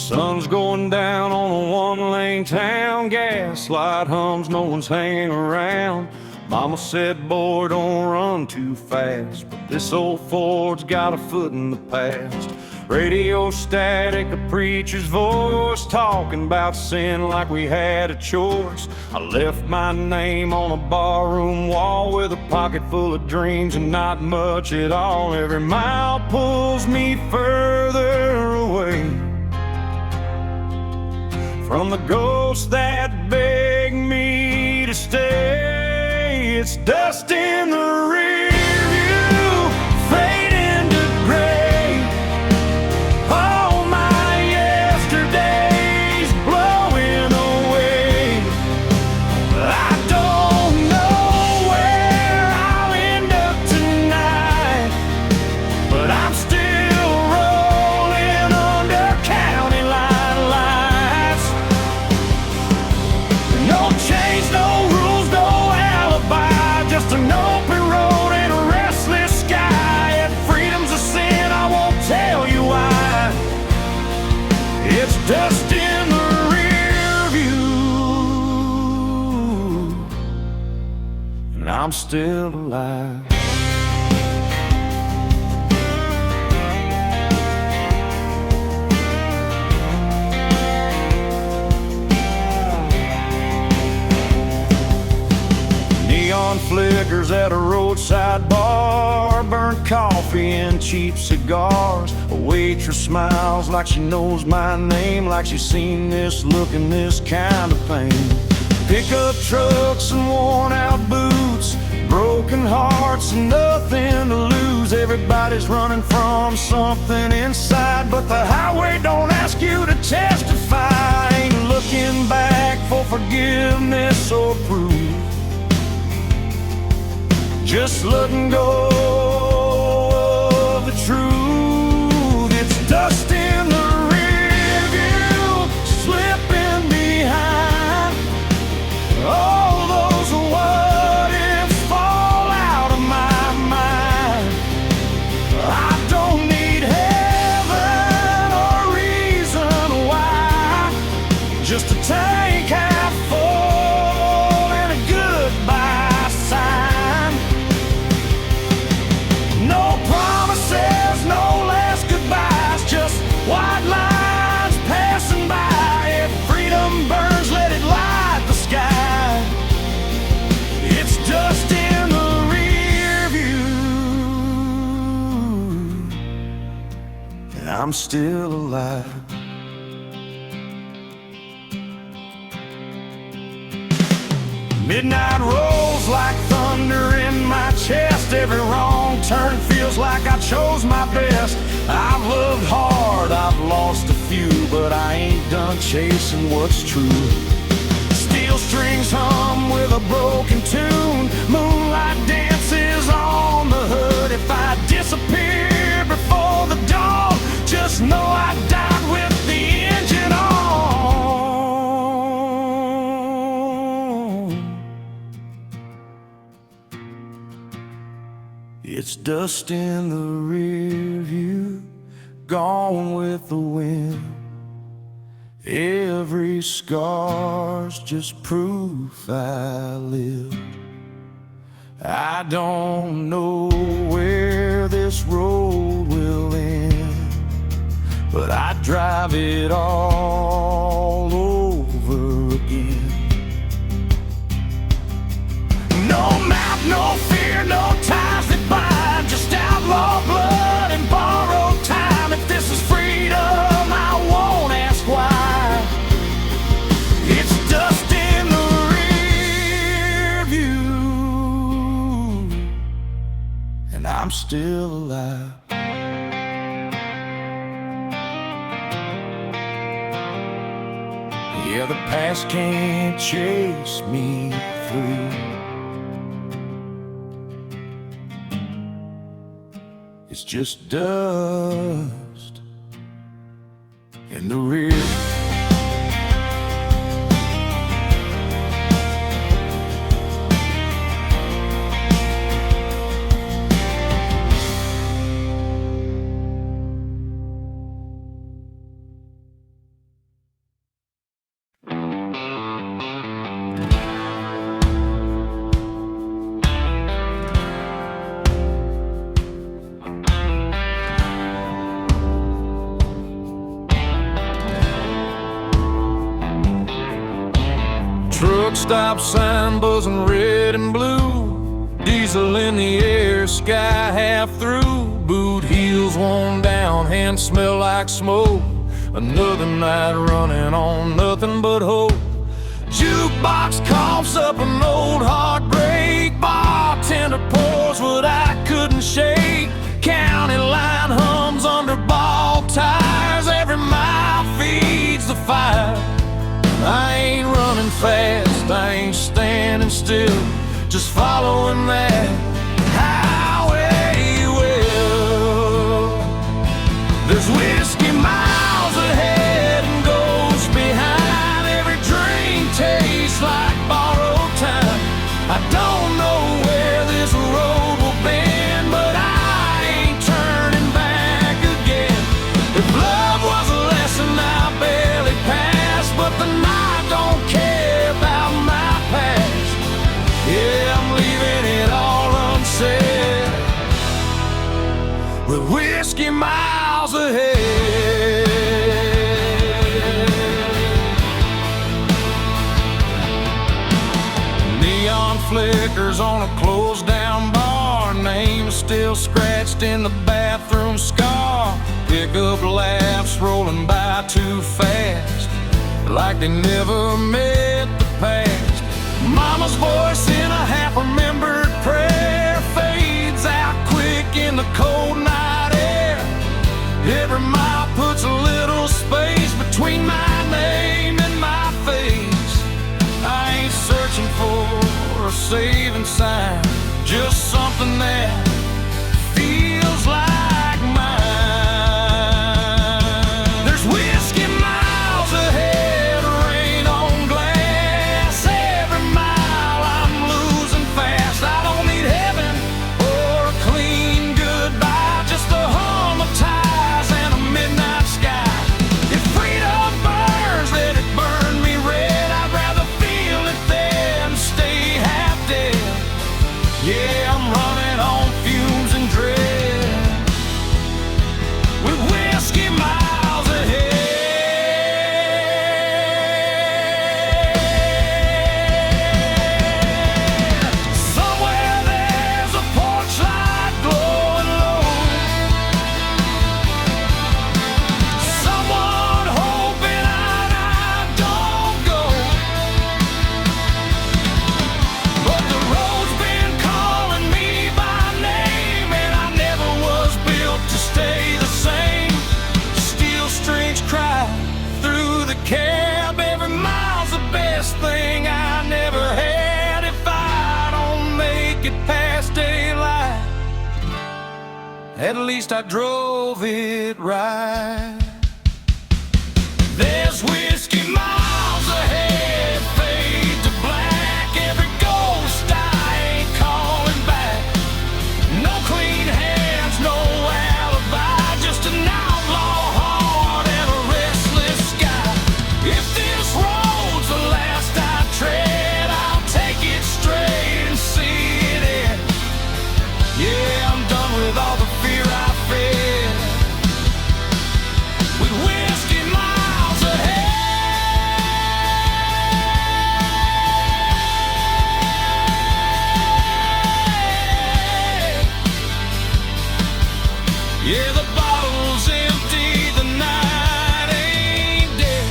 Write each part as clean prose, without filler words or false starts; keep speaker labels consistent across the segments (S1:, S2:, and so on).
S1: Sun's going down on a one-lane town. Gaslight hums, no one's hanging around. Mama said, boy, don't run too fast, but this old Ford's got a foot in the past. Radio static, a preacher's voice, talking about sin like we had a choice. I left my name on a barroom wall with a pocket full of dreams and not much at all. Every mile pulls me further away from the ghosts that beg me to stay. It's dust in the rear view, fade into gray. All my yesterdays blowing away. I don't know where I'll end up tonight, but I'm still rolling under county line lights. No change, no rules, no alibi, just an open road and a restless sky. If freedom's a sin, I won't tell you why. It's dust in the rear view, and I'm still alive. Neon flickers at a roadside bar, burnt coffee and cheap cigars. A waitress smiles like she knows my name, like she's seen this look and this kind of pain. Pickup trucks and worn out boots, broken hearts and nothing to lose. Everybody's running from something inside, but the highway don't ask you to testify. Ain't looking back for forgiveness or proof, just letting go of the truth. It's dust in the rear view, slipping behind. All those what ifs fall out of my mind. I don't need heaven or reason why, just a tank half full and a goodbye sign. No promises, no last goodbyes, just white lines passing by. If freedom burns, let it light the sky. It's dust in the rear view, and I'm still alive. Midnight rolls like thunder in my chest. Every wrong turn feels like I chose my best. I've loved hard, I've lost a few, but I ain't done chasing what's true. Steel strings hum with a broken tune, moonlight dances on the hood. If I disappear before the dawn, just know I died with the engine on. It's dust in the rear view, gone with the wind. Every scar's just proof I live. I don't know where this road will end, but I drive it all over again. No map, no fear, no ties that bind, just outlaw blood and borrowed time. If this is freedom, I won't ask why. It's dust in the rear view, and I'm still alive. Yeah, the past can't chase me through. It's just dust in the rear. Truck stop sign buzzing red and blue, diesel in the air, sky half through. Boot heels worn down, hands smell like smoke. Another night running on nothing but hope. Jukebox coughs up an old heartbreak. Bartender pours what I couldn't shake. County line hums under ball tires. Every mile feeds the fire. I ain't running fast, I ain't standing still, just following that highway well. There's whiskey miles ahead and ghosts behind. Every drink tastes like borrowed time. I don't know where this road will bend, but I ain't turning back again. If love was a lesson I barely passed, but the night don't care about my past. Yeah, I'm leaving it all unsaid, with whiskey miles ahead. Neon flickers on a closed down bar, name still scratched in the bathroom scar. Pickup laughs rolling by too fast, like they never met the past. Mama's voice in a half-remembered prayer fades out quick in the cold night air. Every mile puts a little space between my name and my face. I ain't searching for a saving sign, just something that feels like mine. There's whiskey miles ahead, rain on glass. Every mile I'm losing fast. I don't need heaven or a clean goodbye, just a hum of tires and a midnight sky. If freedom burns, let it burn me red. I'd rather feel it than stay half dead. Yeah, I'm running on fumes and dread, with whiskey miles ahead. Somewhere there's a porch light glowing low. Someone hoping I don't go. But the road's been calling me by name, and I never was built to stay the same. Steel strings cry through the cab. Every mile's the best thing I never had. If I don't make it past daylight, at least I drove it right. There's whiskey miles ahead, fade to black. Every ghost I ain't calling back. No clean hands, no alibi, just an outlaw heart and a restless sky. If this road's the last I tread, I'll take it straight and see it end. Yeah, I'm done with all the fear I fed, with whiskey miles ahead. Yeah, the bottle's empty, the night ain't dead.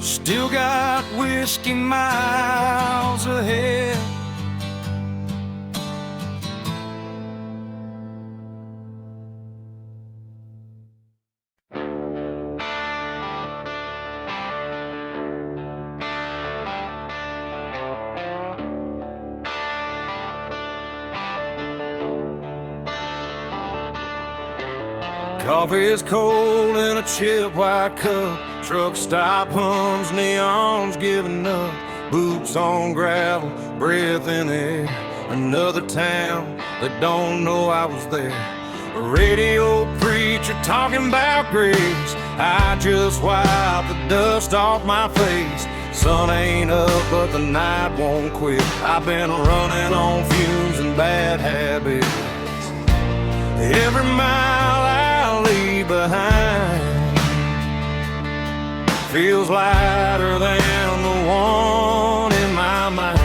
S1: Still got whiskey miles ahead. Coffee is cold in a chip white cup. Truck stop hums, neons giving up. Boots on gravel, breath in air. Another town that don't know I was there. A radio preacher talking about grace. I just wiped the dust off my face. Sun ain't up, but the night won't quit. I've been running on fumes and bad habits. Every mile I leave behind feels lighter than the one in my mind.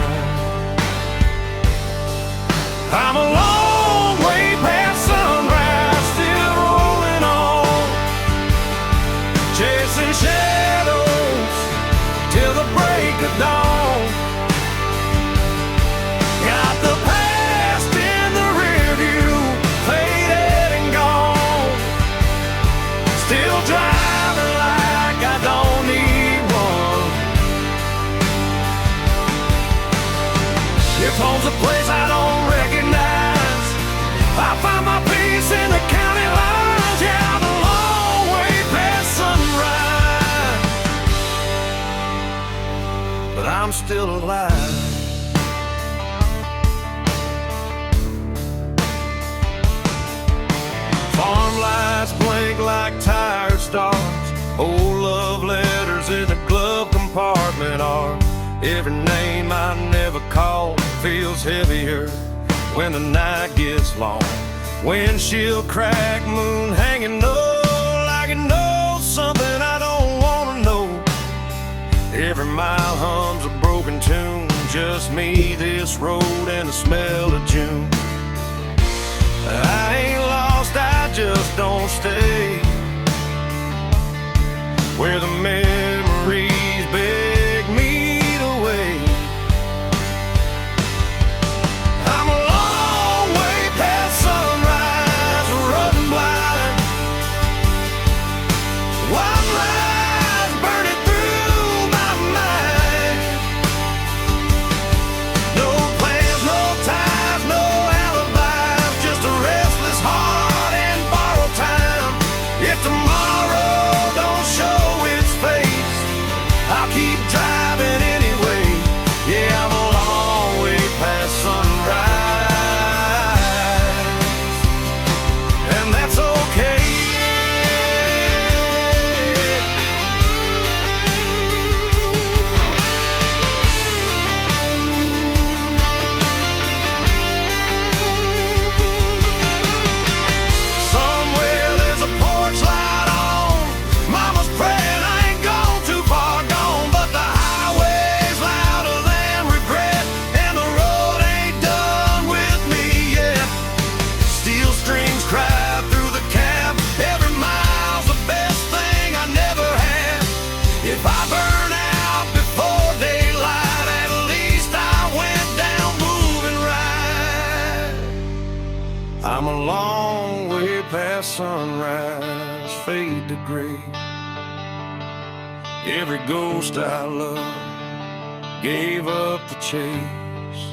S1: I'm a long way past sunrise, still rolling on, chasing shadows till the break of dawn. Got the past in the rear view, faded and gone, still driving like I don't need one. If home's a place I don't recognize, I find my peace in the county lines. Yeah, I'm a long way past sunrise, but I'm still alive. Farm lights blink like tired stars, old love letters in the glove compartment are. Every name I never called feels heavier when the night gets long. Windshield crack, moon hanging low, like it knows something I don't wanna know. Every mile hums a broken tune, just me, this road, and the smell of June. I ain't lost, I just don't stay where the memories beg me to wait. I'm a long way past sunrise, running blind, wild lies burning through my mind. No plans, no ties, no alibis, just a restless heart and borrowed time. If tomorrow don't show its face, I'll keep driving anyway. Yeah, I'm a long way past sunrise, and that's okay. Somewhere there's a porch light on, mama's praying I ain't gone too far gone, but the highway's louder than regret, and the road ain't done with me yet. Steel strings cry through the cab, every mile's the best thing I never had. If I burn out before daylight, at least I went down moving right. I'm a long way past sunrise, fade to gray. Every ghost I loved gave up the chase.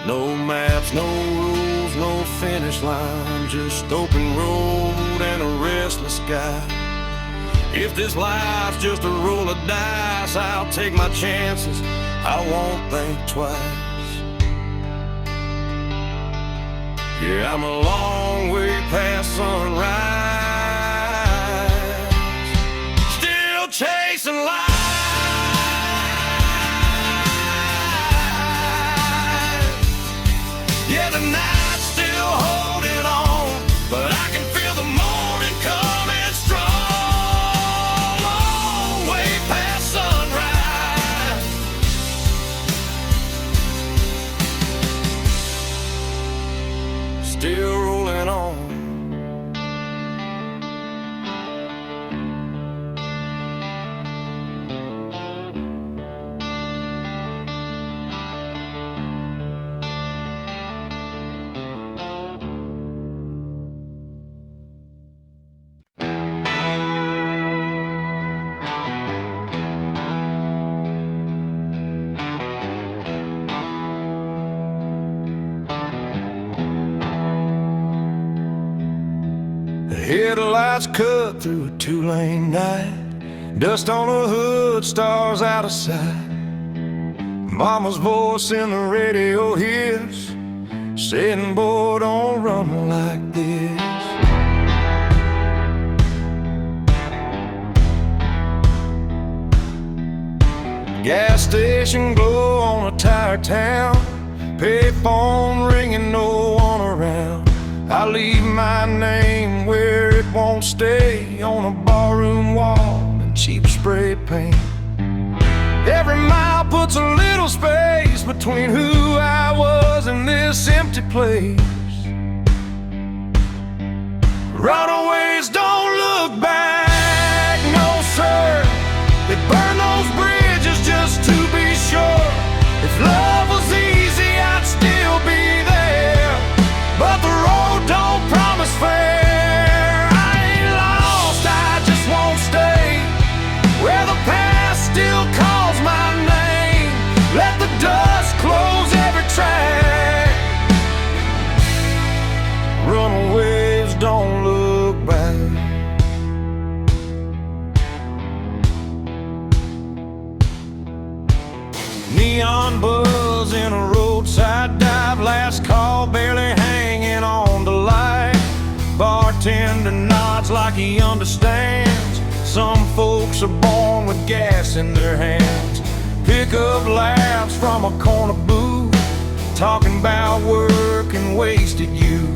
S1: No maps, no rules, no finish line, just open road and a restless sky. If this life's just a roll of dice, I'll take my chances, I won't think twice. Yeah, I'm a long way past sunrise, still chasing life. Yeah, the night's still holding on, but I can feel the morning coming strong. Long way past sunrise, still rolling on. Headlights cut through a two-lane night, dust on the hood, stars out of sight. Mama's voice in the radio hits, saying, boy, don't run like this. Gas station glow on a tired town, payphone ringing, no one around. I leave my name where it won't stay, on a barroom wall and cheap spray paint. Every mile puts a little space between who I was and this empty place. Runaways don't look back, no sir. They burn those bridges just to be sure. If love was easy, I'd still be there, but the road don't promise fair. I ain't lost, I just won't stay where the past still calls my name. Let the dust close every track. Runaways don't look back. Neon buzz in a roadside dive, last call barely hanging on to light. Bartender nods like he understands. Some folks are born with gas in their hands. Pick up laughs from a corner booth, talking about work and wasted youth.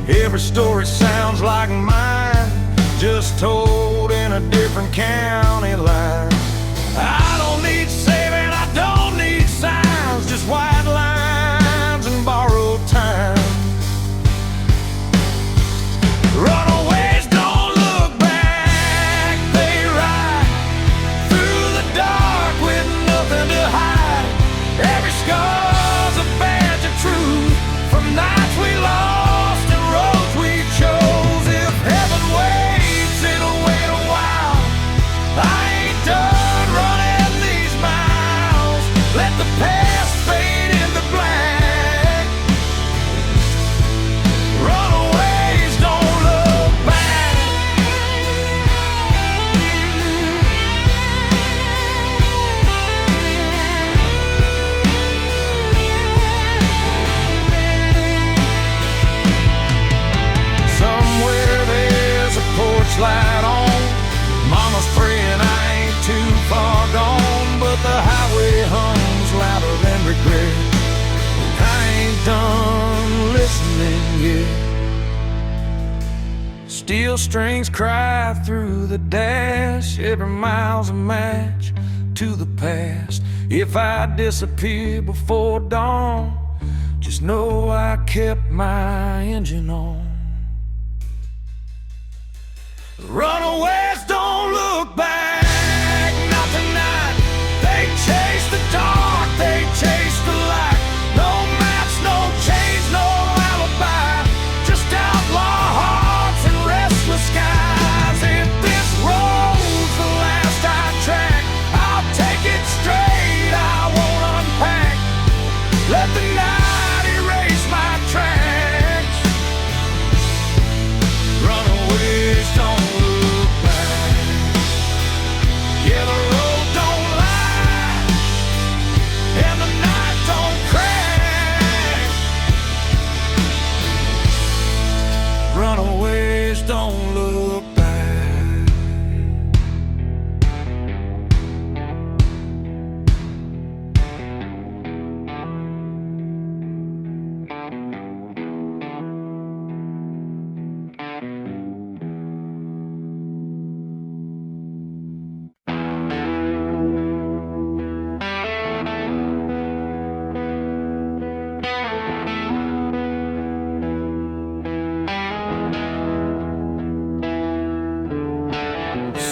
S1: Every story sounds like mine, just told in a different county line. I don't need saving, I don't need signs, just white lines and borrowed time. Runaways don't look back, they ride through the dark with nothing to hide. Every scar's a badge of truth, from nights we lost and roads we chose. If heaven waits, it'll wait a while. I ain't done running these miles. Let the past fade into black. Runaways don't look back. Somewhere there's a porch light on. Mama's praying I ain't too far gone, but the highway hums louder than regret. I ain't done listening yet. Steel strings cry through the dash. Every mile's a match to the past. If I disappear before dawn, just know I kept my engine on. Runaways don't look back, not tonight. They chase the dark, they chase the light. No maps, no chains, no alibi, just outlaw hearts and restless skies. If this road's the last I track, I'll take it straight, I won't unpack. Let the night erase my tracks. Runaways don't look back. Yeah, the road don't lie, and the night don't crack. Runaways don't look back.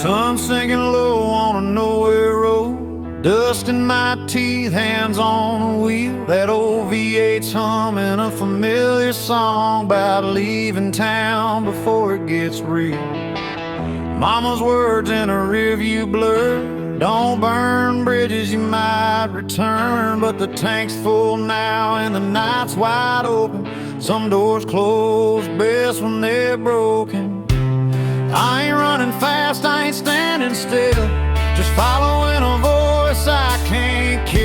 S1: Sun sinking low on a nowhere road, dust in my teeth, hands on the wheel. That old V8's humming a familiar song about leaving town before it gets real. Mama's words in a rearview blur, don't burn bridges, you might return. But the tank's full now and the night's wide open. Some doors close best when they're broken. I ain't running fast, I ain't standing still, just following a voice I can't kill.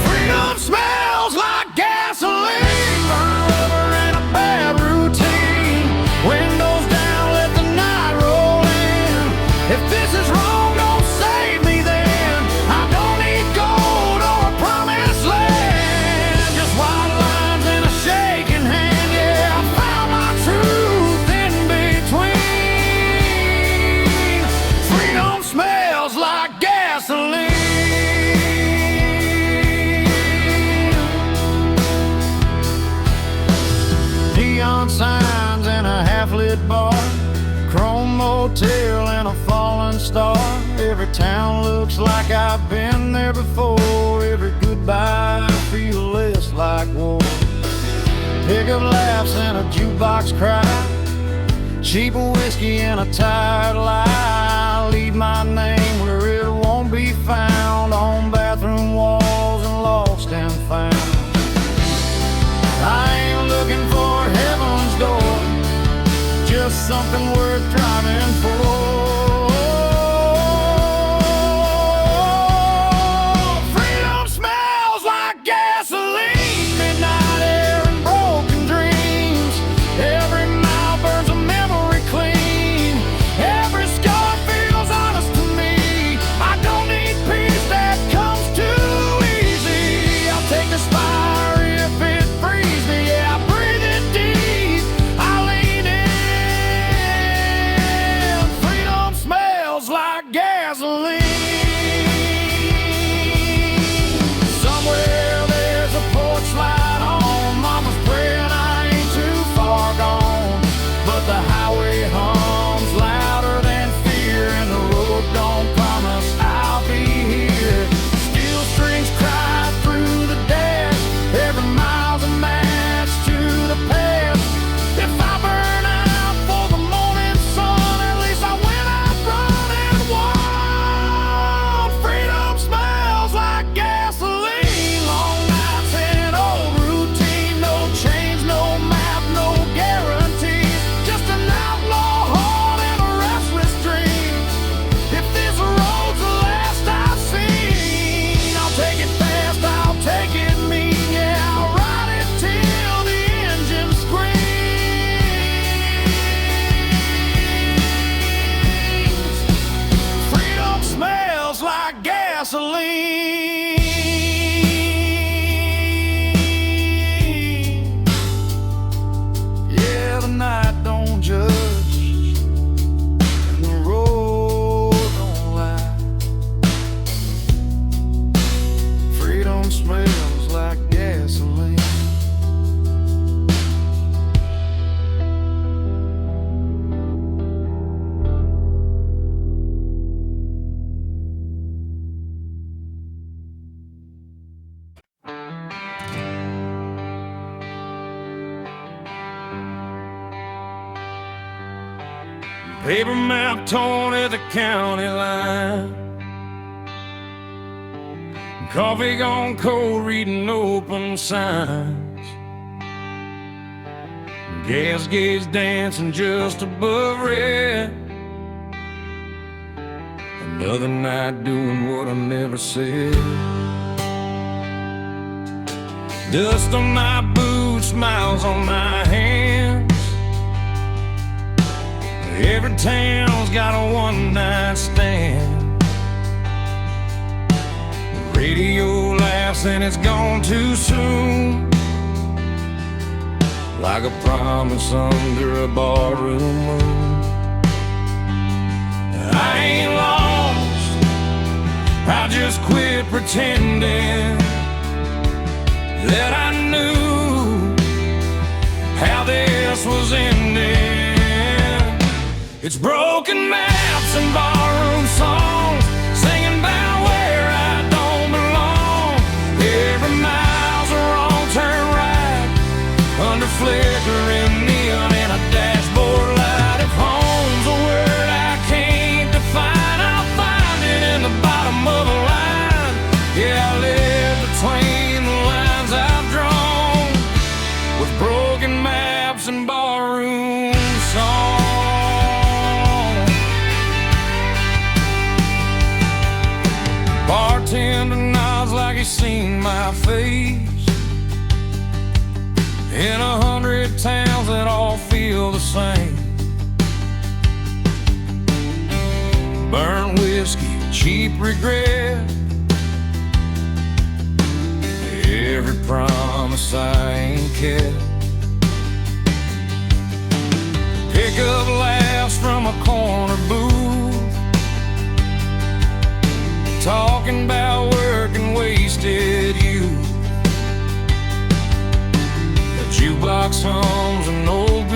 S1: Freedom smells like gasoline, burn rubber and a bad routine. Windows down, let the night roll in. If this is wrong, don't save me then. I don't need gold or a promised land, just white lines and a shaking hand. Yeah, I found signs and a half-lit bar, chrome motel and a fallen star. Every town looks like I've been there before. Every goodbye feels less like war. Pickup laughs and a jukebox cry, cheap whiskey and a tired lie. Leave my name where it won't be found, on bathroom walls and lost and found. I ain't looking for heaven's door, just something worth driving for. Freedom smells like gasoline, midnight air and broken dreams. Every mile burns a memory clean. Every scar feels honest to me. I don't need peace that comes too easy. I'll take this fire if it frees me. Yeah, I breathe it deep, I lean in. Freedom smells like gasoline. Somewhere there's a porch light on. Mama's praying I ain't too far gone, but the highway hums louder than fear, and the road don't promise I'll be here. Steel strings cry through the dash, every mile's a match to the past. If I burn out for the morning sun, at least I went out running wild. Freedom smells like gasoline. Long nights and old routine, no change, no map, no guarantees. Just an outlaw heart and a restless dream. If this road's the last I've seen, I'll take it fast, I'll take it mean. Yeah, I'll ride it till the engine screams. Freedom smells like gasoline. Yeah, the night don't judge and the road don't lie. Freedom smells like gasoline. Paper map torn at the county line, coffee gone cold, reading open signs. Gas gauge dancing just above red. Another night doing what I never said. Dust on my boots, smiles on my hands. Every town's got a one-night stand. The radio laughs and it's gone too soon, like a promise under a barroom moon. I ain't lost, I just quit pretending that I knew how this was ending. It's broken maps and barroom songs, singing about where I don't belong. Every mile's a wrong turn right, under flickering neon and a dashboard light. If home's a word I can't define, I'll find it in the bottom of a line. Yeah, I live between the lines I've drawn, with broken maps and barroom songs. Bartender nods like he's seen my face in 100 towns that all feel the same. Burnt whiskey, cheap regret, every promise I ain't kept. Pickup laughs from a corner booth, talking about work and wasted youth. The jukebox hums an old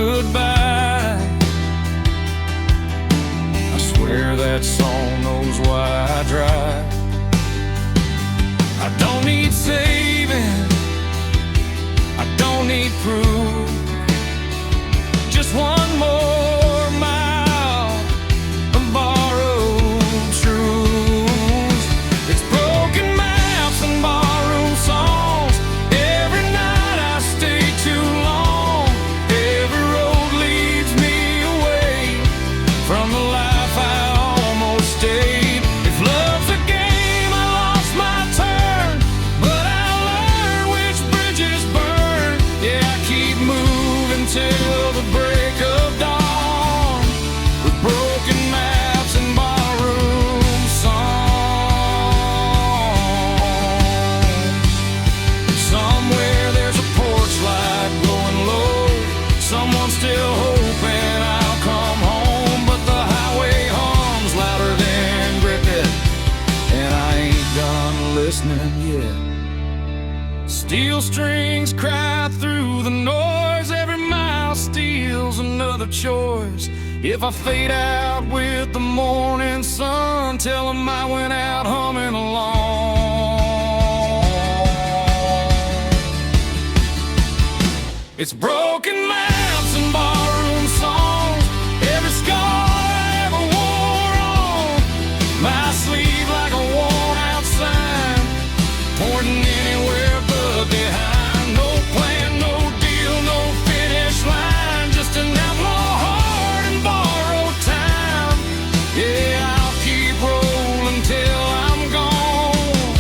S1: still hoping I'll come home, but the highway hums louder than cricket, and I ain't done listening yet. Steel strings cry through the noise, every mile steals another choice. If I fade out with the morning sun, tell 'em I went out humming along. It's broken maps and barroom songs, every scar I ever wore on my sleeve like a worn-out sign, pointing anywhere but behind. No plan, no deal, no finish line, just an outlaw heart and borrowed time. Yeah, I'll keep rolling till I'm gone,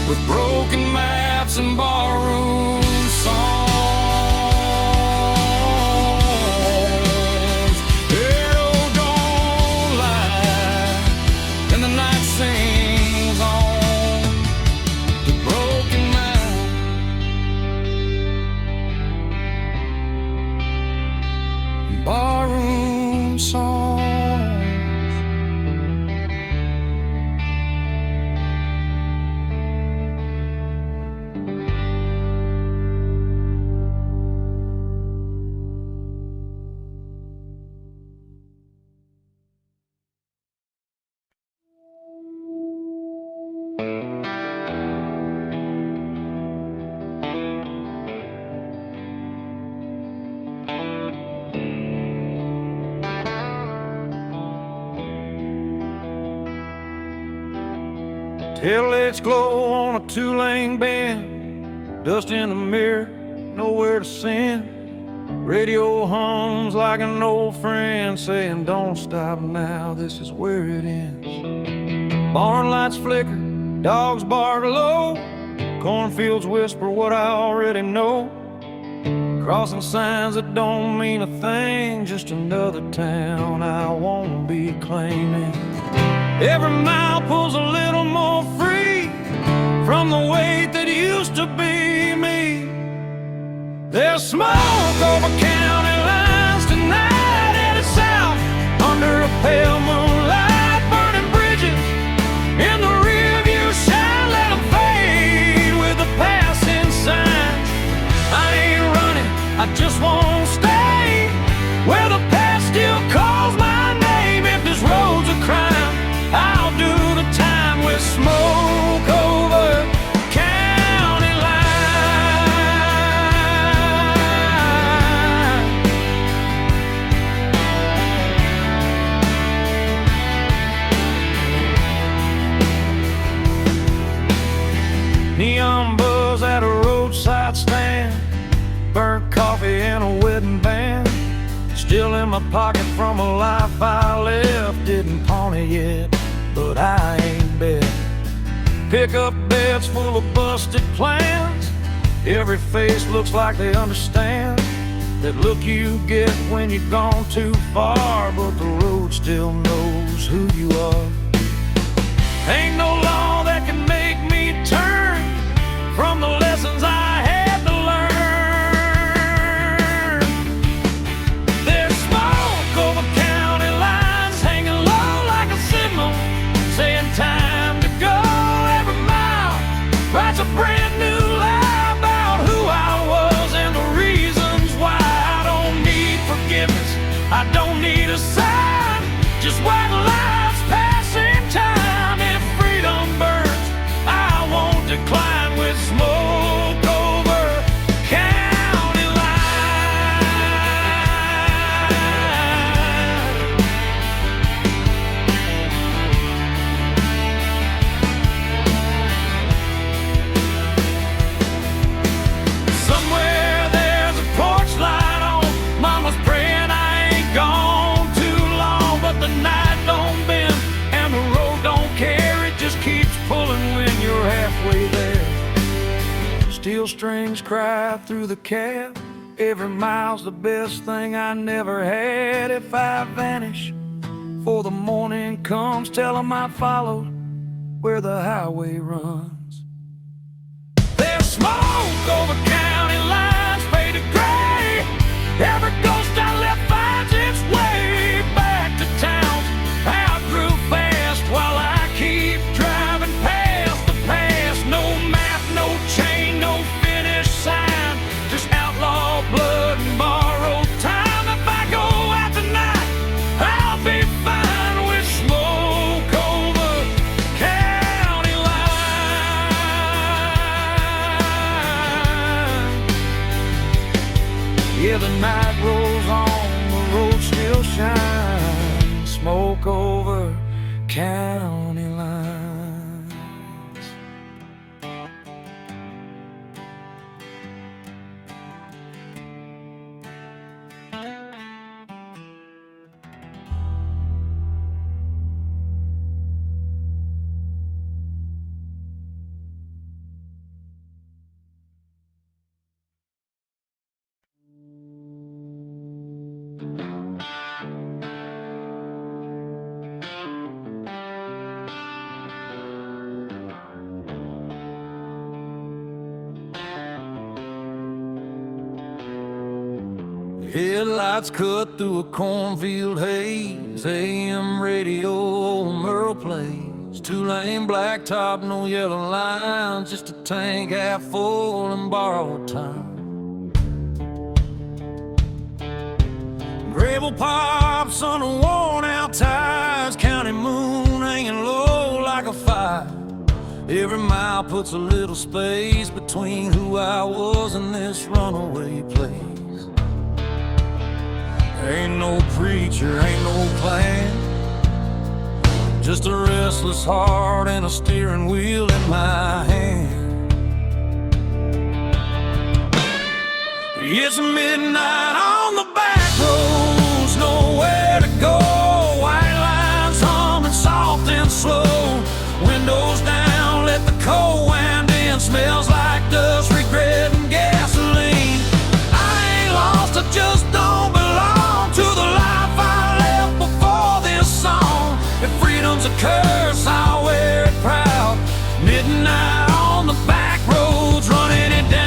S1: with broken maps and barroom songs. Barroom songs. Taillights glow on a two-lane bend, dust in the mirror, nowhere to send. Radio hums like an old friend saying, don't stop now, this is where it ends. Barn lights flicker, dogs bark low, cornfields whisper what I already know. Crossing signs that don't mean a thing, just another town I won't be claiming. Every mile pulls a little more free from the weight that used to be me. There's smoke over county lines tonight, headed south under a pale moonlight, burning bridges in the rearview shine. Let them fade with the passing signs. I ain't running, I just won't stay where the past still calls my name. If this road's a crime, I'll do the time with smoke over county line. Neon buzz at a roadside stand, burnt coffee in a wedding band, still in my pocket from a life I left. Didn't pawn it yet, but I ain't bet. Pickup beds full of busted plans, every face looks like they understand that look you get when you've gone too far, but the road still knows who you are. Ain't no law that can make me turn from the lessons I had to learn. There's smoke over county lines, hanging low like a signal, saying time to go. Every mile writes a brand new lie about who I was and the reasons why. I don't need forgiveness, I don't need a sign, just white lies passing time. If freedom burns, I won't decline with smoke over county line. Somewhere there's a porch light on, mama's praying I ain't gone too long, but the night don't bend and the road don't care, it just keeps pulling when you're halfway there. Steel strings cry through the cab, every mile's the best thing I never had. If I vanish before the morning comes, tell 'em I followed where the highway runs. There's smoke over county lines, faded gray, every ghost I back over county lines. Headlights cut through a cornfield haze. AM radio, old Merle plays. Two-lane blacktop, no yellow lines. Just a tank half full and borrowed time. Gravel pops on the worn-out tires. County moon hanging low like a fire. Every mile puts a little space between who I was and this runaway place. Ain't no preacher, ain't no plan, just a restless heart and a steering wheel in my hand. It's midnight on the back roads, nowhere to go. White lines humming soft and slow. Windows down, let the cold wind in. Smells like dust, regret and gasoline. I ain't lost, I just don't belong to the life I left before this song. If freedom's a curse, I'll wear it proud. Midnight on the back roads, running it down.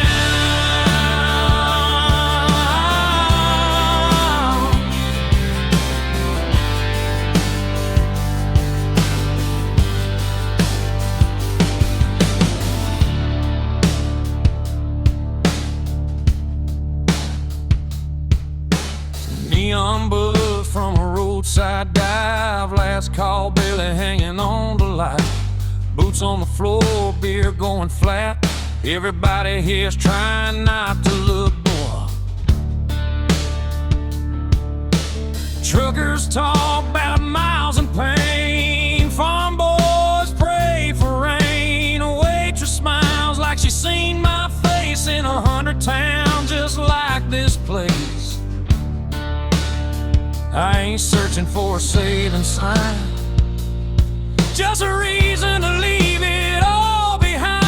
S1: Neon buzz from a roadside dive. Last call, barely hanging on to life. Boots on the floor, beer going flat. Everybody here's trying not to look poor. Truckers talk about miles and pain. Farm boys pray for rain. A waitress smiles like she's seen my face in 100 towns just like this place. I ain't searching for a saving sign, just a reason to leave it all behind.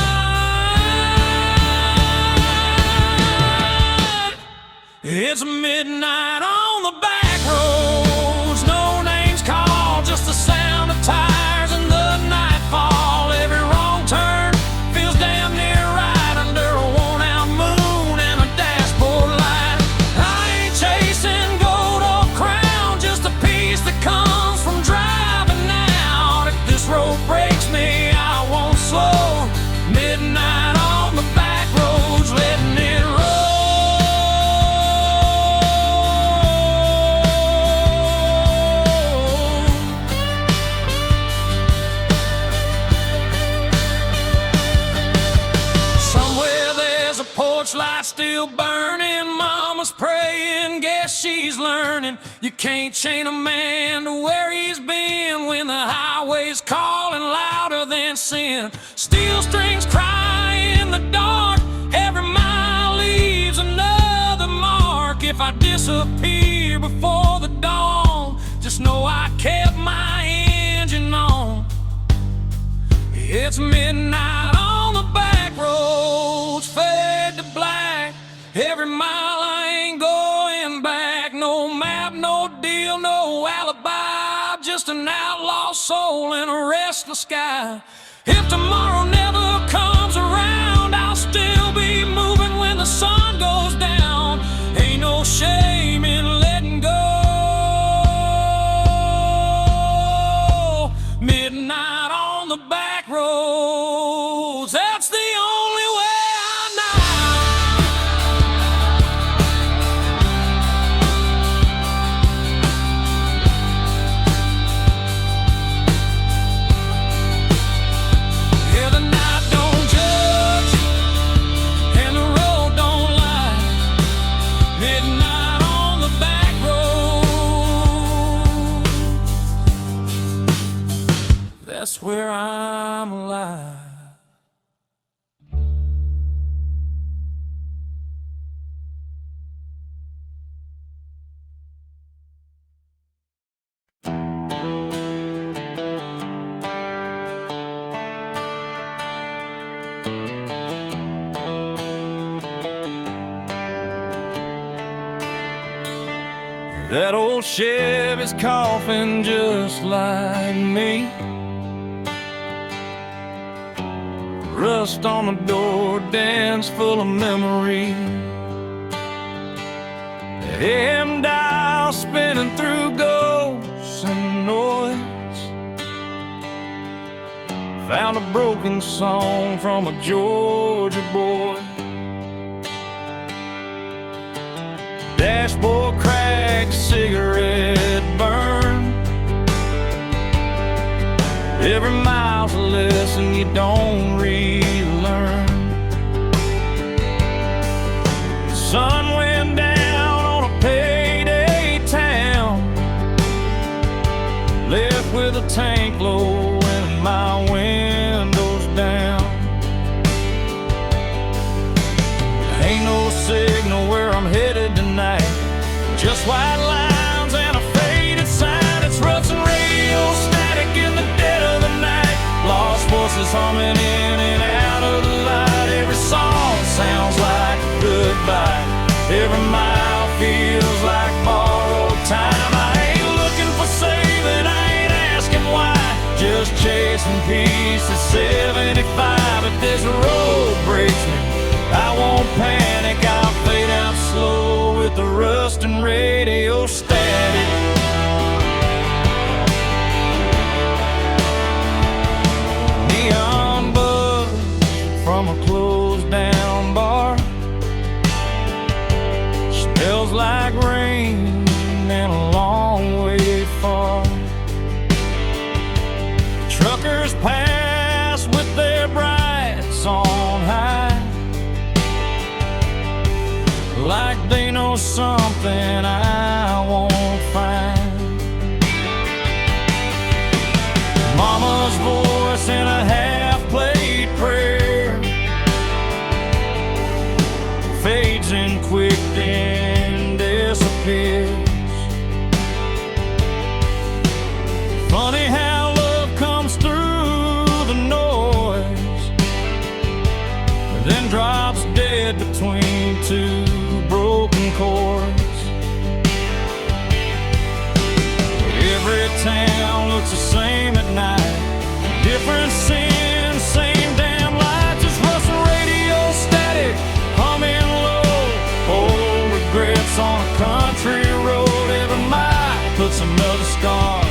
S1: It's midnight on the back roads, no names called, just the sound of tires and the nightfall. Every wrong turn feels damn near right under a worn-out moon and a dashboard light. I ain't chasing gold or crown, just a piece that comes from driving out. If this road breaks me, I won't slow. Midnight on the back roads, letting it roll. Somewhere there's a porch light still burning. Mama's praying, guess she's learning. You can't chain a man to where he's been when the highway's calling louder than sin. Steel strings cry in the dark, every mile leaves another mark. If I disappear before the dawn, just know I kept my engine on. It's midnight on the back roads, fade to black. Every mile I ain't going back. No map, no deal, no alibi. Just an outlaw soul in a restless sky. If tomorrow never comes around, I'll still be moving when the sun goes down. Ain't no shame in letting go. Midnight on the back roads, that's the only way I know. Yeah, the night don't judge and the road don't lie. Midnight on That old Chevy's coughing just like me. Rust on the door, dance full of memory. AM dial spinning through ghosts and noise. Found a broken song from a Georgia boy. Dashboard crack, cigarette burn. Every mile's a lesson you don't relearn. The sun went down on a payday town, left with a tank low and my windows down. Ain't no signal where I'm headed tonight, just white lines and a faded sign. It's rusting radio static in the dead of the night, lost voices humming in and out of the light. Every song sounds like goodbye, every mile feels like borrowed time. I ain't looking for saving, I ain't asking why, just chasing peace at 75. If this road breaks me, I won't panic, I'll fade out slow with the rust and radio static. Neon buzz from a closed down bar, smells like rain and a long way far. Truckers pass with their brights on high, like they know something I won't find. Mama's voice in a half-played prayer fades in quick then disappears. Funny how love comes through the noise, then drops dead between two broken chords. Every town looks the same at night, different sin, same damn light. Just rusting radio static, humming low, old regrets on a country road. Every mile puts another scar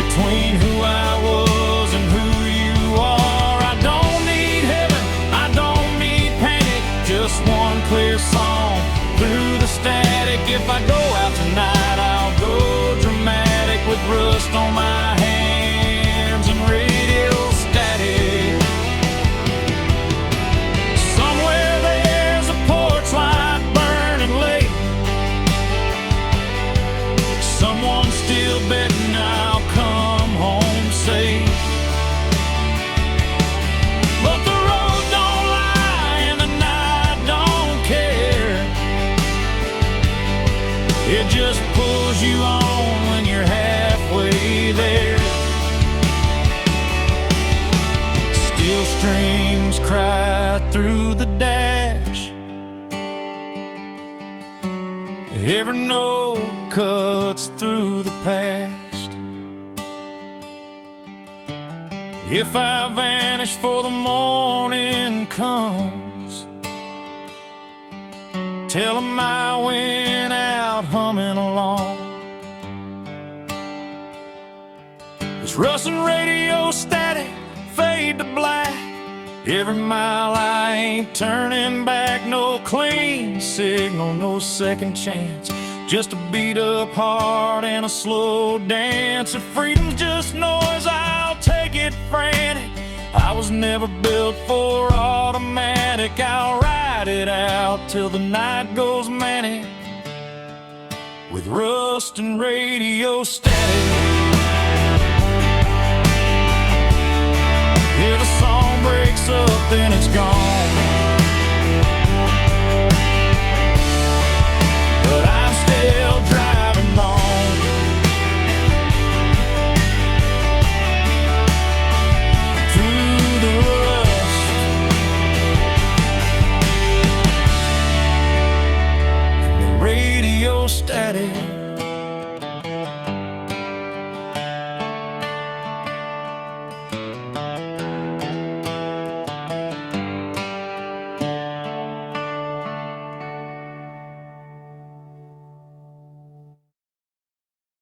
S1: between who I was and who you are. I don't need heaven, I don't need panic, just one clear song through the static. If I go out tonight, I'll go dramatic with rust on my hands and radio static. Somewhere there's a porch light burning late, someone's still betting I'll come home safe. But the road don't lie and the night don't care, it just pulls you on when you're halfway there. Steel strings cry through the dash, every note cuts through the past. If I vanish for the morning comes, tell 'em I went out humming along. This rusting radio static, fade to black, every mile I ain't turning back. No clean signal, no second chance, just a beat up heart and a slow dance. If freedom's just noise, I'll take it frantic. I was never built for automatic, I'll ride it out till the night goes manic with rust and radio static. Hear the song breaks up, then it's gone.